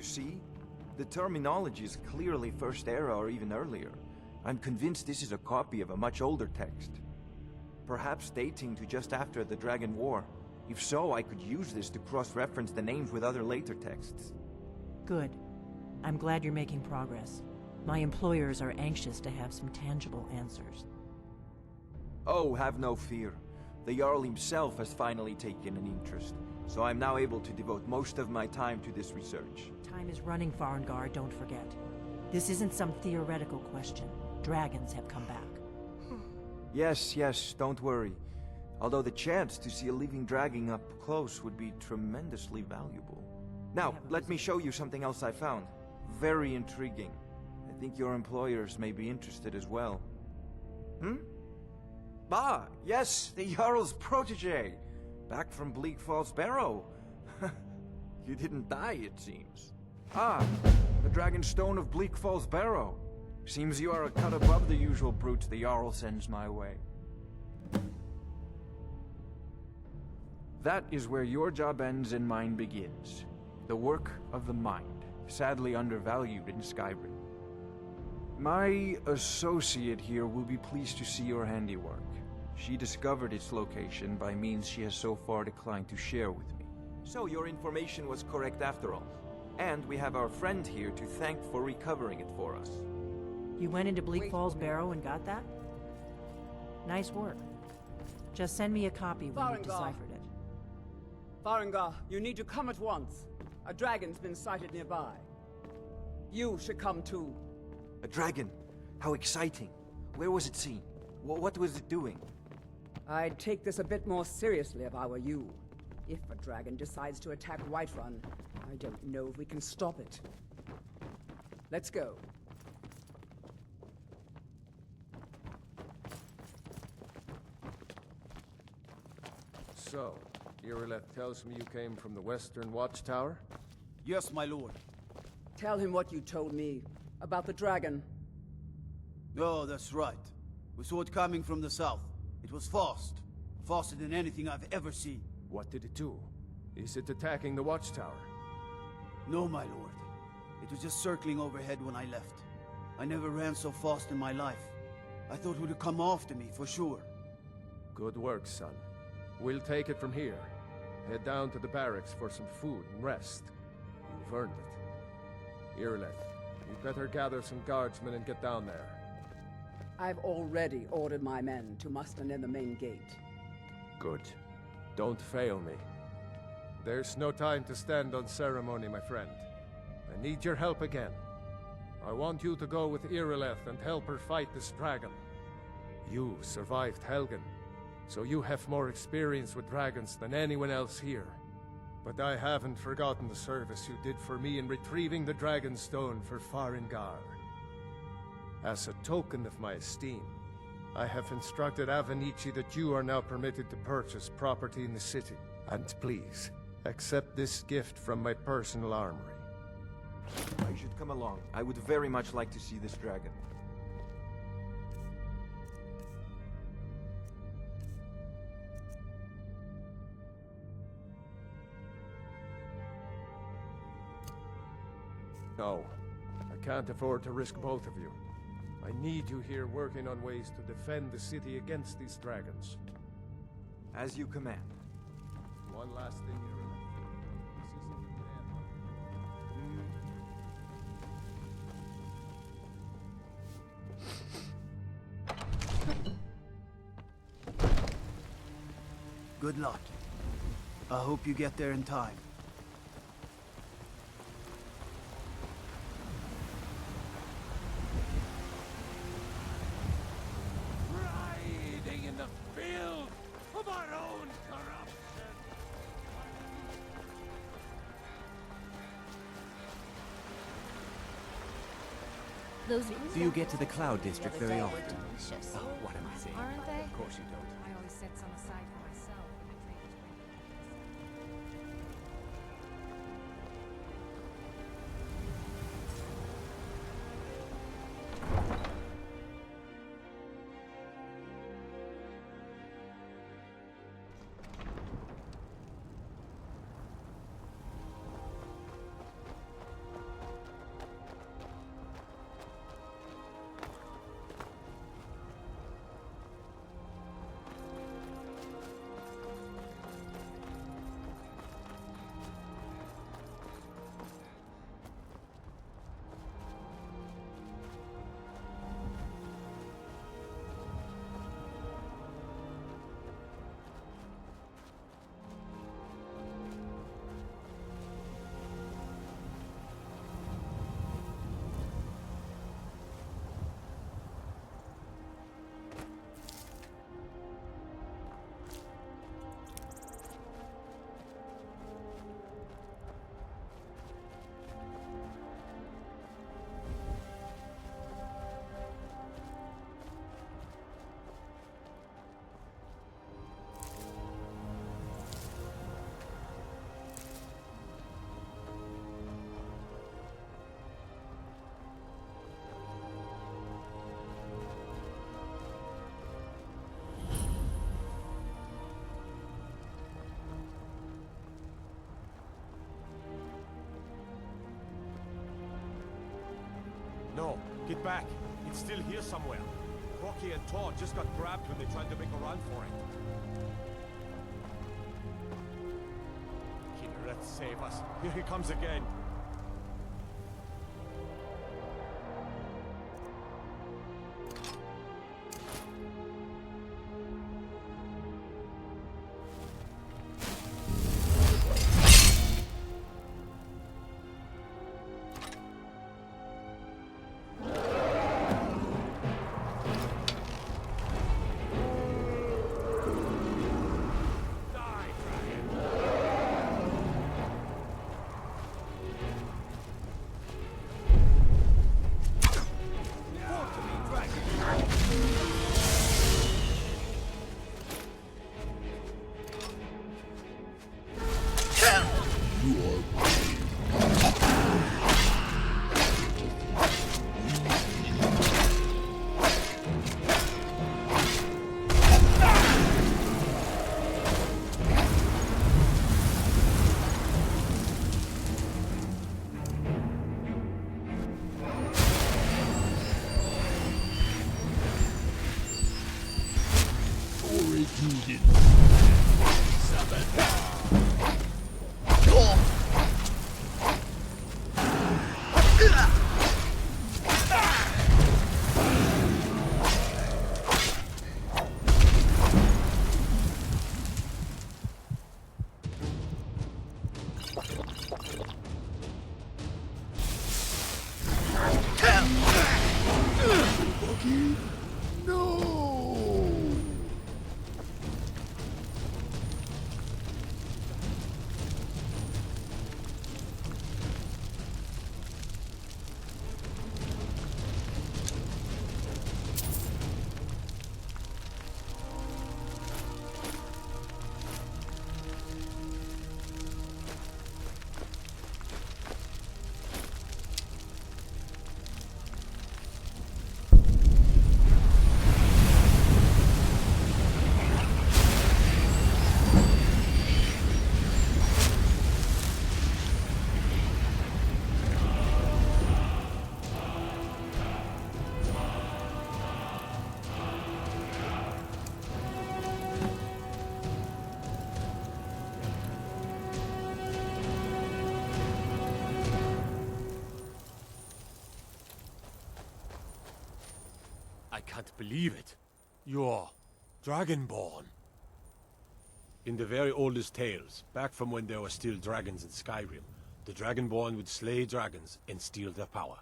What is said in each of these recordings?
see? The terminology is clearly First Era or even earlier. I'm convinced this is a copy of a much older text. Perhaps dating to just after the Dragon War. If so, I could use this to cross-reference the names with other later texts. Good. I'm glad you're making progress. My employers are anxious to have some tangible answers. Oh, have no fear. The Jarl himself has finally taken an interest, so I'm now able to devote most of my time to this research. Time is running, Farengar, don't forget. This isn't some theoretical question. Dragons have come back. Yes, don't worry. Although the chance to see a living dragon up close would be tremendously valuable. Now, let me show you something else I found. Very intriguing. I think your employers may be interested as well. Ah, yes, the Jarl's protege. Back from Bleak Falls Barrow. You didn't die, it seems. Ah, the Dragonstone of Bleak Falls Barrow. Seems you are a cut above the usual brutes the Jarl sends my way. That is where your job ends and mine begins. The work of the mind, sadly undervalued in Skyrim. My associate here will be pleased to see your handiwork. She discovered its location by means she has so far declined to share with me. So your information was correct after all. And we have our friend here to thank for recovering it for us. You went into Bleak Falls Barrow and got that? Nice work. Just send me a copy when you've deciphered it. Farengar, you need to come at once. A dragon's been sighted nearby. You should come too. A dragon? How exciting. Where was it seen? What was it doing? I'd take this a bit more seriously if I were you. If a dragon decides to attack Whiterun, I don't know if we can stop it. Let's go. So, Irileth tells me you came from the Western Watchtower? Yes, my lord. Tell him what you told me about the dragon. Oh, that's right. We saw it coming from the south. It was fast. Faster than anything I've ever seen. What did it do? Is it attacking the Watchtower? No, my lord. It was just circling overhead when I left. I never ran so fast in my life. I thought it would come after me, for sure. Good work, son. We'll take it from here. Head down to the barracks for some food and rest. You've earned it. Irileth, you'd better gather some guardsmen and get down there. I've already ordered my men to muster near the main gate. Good. Don't fail me. There's no time to stand on ceremony, my friend. I need your help again. I want you to go with Irileth and help her fight this dragon. You survived Helgen, so you have more experience with dragons than anyone else here. But I haven't forgotten the service you did for me in retrieving the Dragonstone for Farengar. As a token of my esteem, I have instructed Avenici that you are now permitted to purchase property in the city. And please, accept this gift from my personal armory. I should come along. I would very much like to see this dragon. No, I can't afford to risk both of you. I need you here working on ways to defend the city against these dragons. As you command. One last thing, Irileth. See something bad? Good luck. I hope you get there in time. Riding in the field of our own corruption! Do you get to the Cloud District very often? Delicious. Oh, what am I saying? Aren't they? Of course you don't. I always set some aside for myself when I trade Get back. It's still here somewhere. Rocky and Todd just got grabbed when they tried to make a run for it. Killer, let's save us. Here he comes again. I can't believe it. You're Dragonborn. In the very oldest tales, back from when there were still dragons in Skyrim, the Dragonborn would slay dragons and steal their power.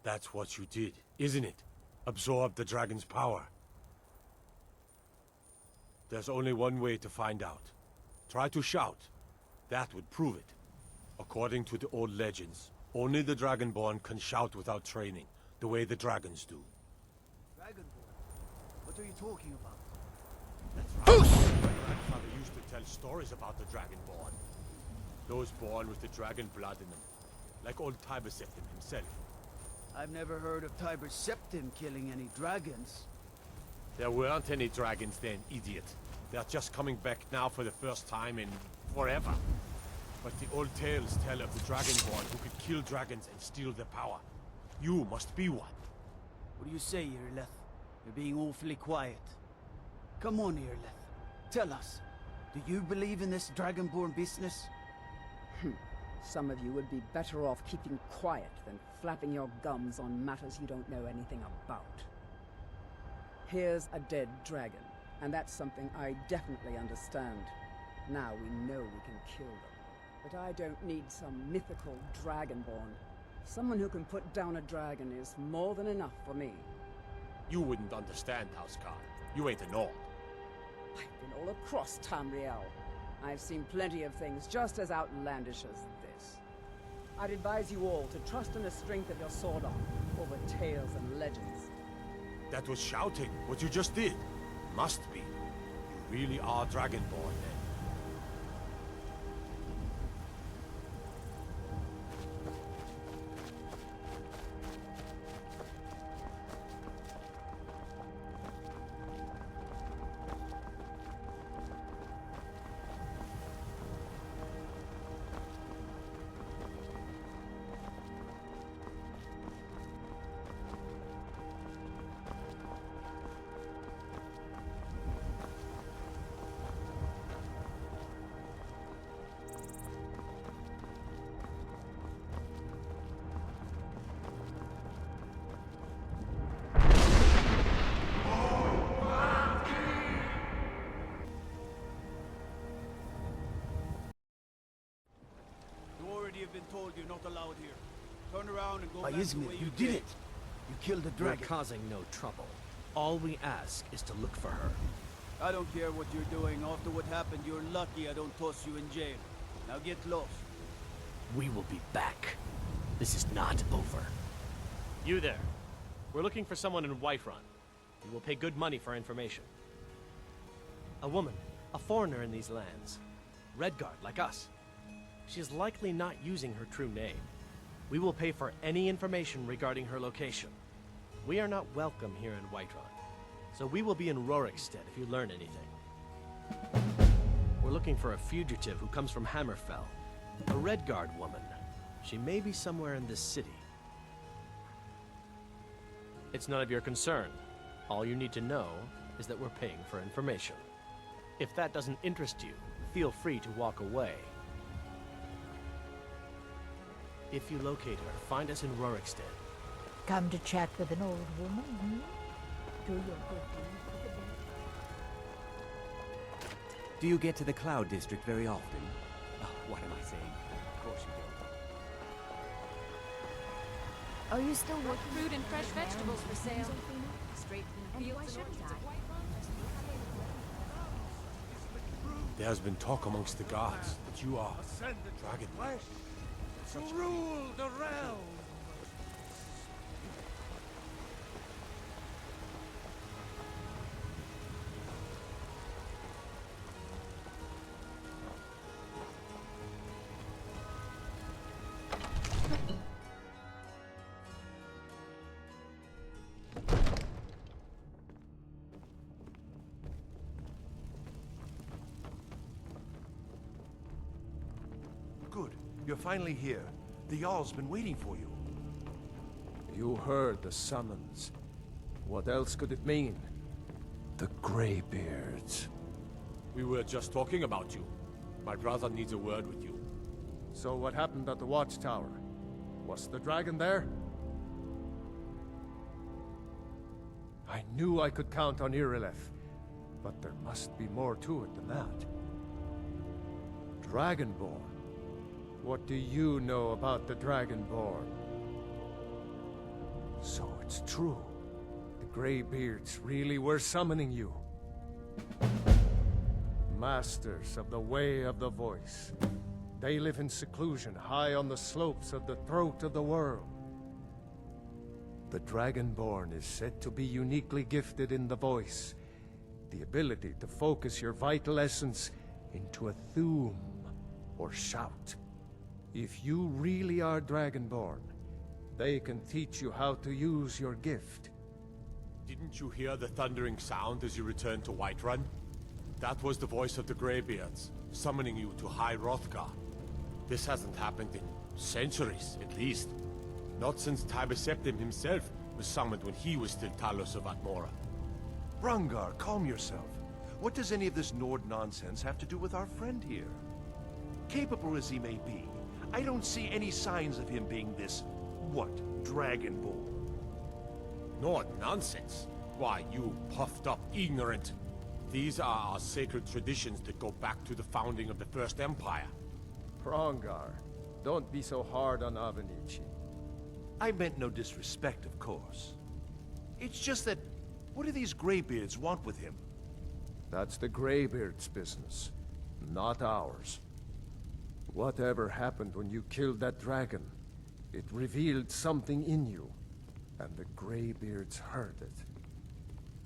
That's what you did, isn't it? Absorb the dragon's power. There's only one way to find out. Try to shout. That would prove it. According to the old legends, only the Dragonborn can shout without training, the way the dragons do. Dragonborn? What are you talking about? That's right. My grandfather used to tell stories about the Dragonborn. Those born with the dragon blood in them. Like old Tiber Septim himself. I've never heard of Tiber Septim killing any dragons. There weren't any dragons then, idiot. They're just coming back now for the first time in forever. But the old tales tell of the Dragonborn who could kill dragons and steal their power. You must be one. What do you say, Irleth? You're being awfully quiet. Come on, Irleth. Tell us. Do you believe in this Dragonborn business? Some of you would be better off keeping quiet than flapping your gums on matters you don't know anything about. Here's a dead dragon, and that's something I definitely understand. Now we know we can kill them. But I don't need some mythical Dragonborn. Someone who can put down a dragon is more than enough for me. You wouldn't understand, Housecar. You ain't a Nord. I've been all across Tamriel. I've seen plenty of things just as outlandish as this. I'd advise you all to trust in the strength of your sword arm over tales and legends. That was shouting, what you just did. Must be. You really are Dragonborn then. not allowed here. Turn around and go By back the Izmir, way you you did it! You killed the We're dragon. causing no trouble. All we ask is to look for her. I don't care what you're doing. After what happened, you're lucky I don't toss you in jail. Now get lost. We will be back. This is not over. You there. We're looking for someone in Whiterun. We will pay good money for information. A woman, a foreigner in these lands. Redguard, like us. She is likely not using her true name. We will pay for any information regarding her location. We are not welcome here in Whiterun, so we will be in Rorikstead if you learn anything. We're looking for a fugitive who comes from Hammerfell. A Redguard woman. She may be somewhere in this city. It's none of your concern. All you need to know is that we're paying for information. If that doesn't interest you, feel free to walk away. If you locate her, find us in Rorikstead. Come to chat with an old woman, hmm? Do your good deed for the day. Do you get to the Cloud District very often? Oh, what am I saying? Of course you do. Are you still working? Fruit and fresh vegetables for sale. Straight from the fields. Why shouldn't I? There has been talk amongst the guards that you are Dragon. To rule the realm! Good. You're finally here. The Jarl's been waiting for you. You heard the summons. What else could it mean? The Greybeards. We were just talking about you. My brother needs a word with you. So what happened at the Watchtower? Was the dragon there? I knew I could count on Irileth, but there must be more to it than that. Dragonborn. What do you know about the Dragonborn? So it's true. The Greybeards really were summoning you. Masters of the Way of the Voice. They live in seclusion high on the slopes of the throat of the world. The Dragonborn is said to be uniquely gifted in the voice. The ability to focus your vital essence into a thum, or shout. If you really are Dragonborn, they can teach you how to use your gift. Didn't you hear the thundering sound as you returned to Whiterun? That was the voice of the Greybeards, summoning you to High Hrothgar. This hasn't happened in centuries, at least. Not since Tiber Septim himself was summoned when he was still Talos of Atmora. Brungar, calm yourself. What does any of this Nord nonsense have to do with our friend here? Capable as he may be, I don't see any signs of him being this, what, Dragonborn? Nord nonsense? Why, you puffed up ignorant. These are our sacred traditions that go back to the founding of the First Empire. Prongar, don't be so hard on Avenici. I meant no disrespect, of course. It's just that, what do these Greybeards want with him? That's the Greybeards' business, not ours. Whatever happened when you killed that dragon, it revealed something in you, and the Greybeards heard it.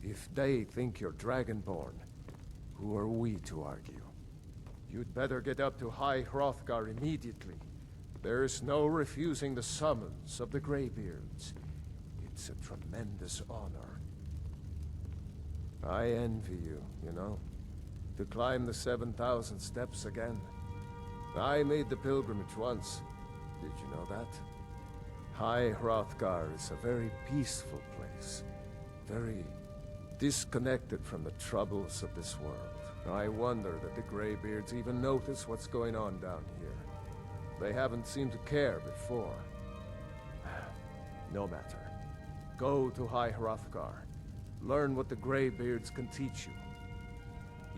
If they think you're Dragonborn, who are we to argue? You'd better get up to High Hrothgar immediately. There's no refusing the summons of the Greybeards. It's a tremendous honor. I envy you, you know, to climb the 7,000 steps again. I made the pilgrimage once. Did you know that? High Hrothgar is a very peaceful place. Very disconnected from the troubles of this world. I wonder that the Greybeards even notice what's going on down here. They haven't seemed to care before. No matter. Go to High Hrothgar. Learn what the Greybeards can teach you.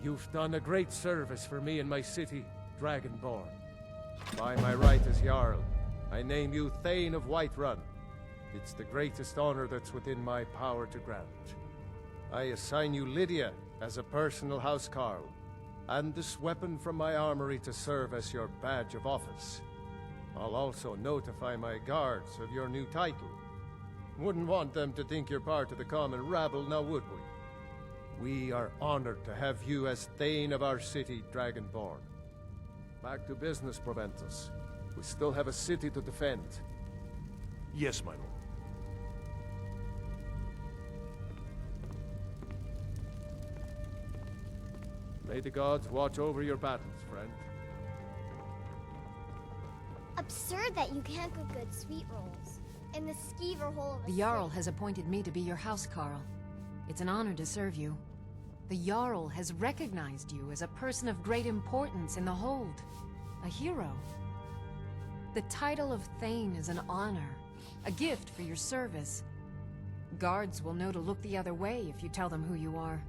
You've done a great service for me and my city, Dragonborn. By my right as Jarl, I name you Thane of Whiterun. It's the greatest honor that's within my power to grant. I assign you Lydia as a personal housecarl, and this weapon from my armory to serve as your badge of office. I'll also notify my guards of your new title. Wouldn't want them to think you're part of the common rabble, now would we? We are honored to have you as Thane of our city, Dragonborn. Back to business, Proventus. We still have a city to defend. Yes, my lord. May the gods watch over your battles, friend. Absurd that you can't cook good sweet rolls. In the skeever hole of a The Jarl city. has appointed me to be your housecarl. It's an honor to serve you. The Jarl has recognized you as a person of great importance in the Hold. A hero. The title of Thane is an honor. A gift for your service. Guards will know to look the other way if you tell them who you are.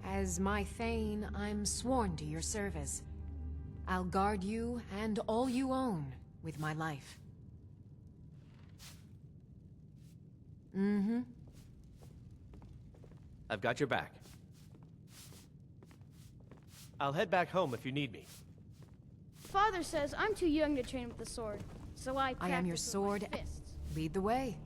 As my Thane, I'm sworn to your service. I'll guard you and all you own with my life. Mm-hmm. I've got your back. I'll head back home if you need me. Father says I'm too young to train with the sword, so I I am your practice with my sword. fists. Lead the way.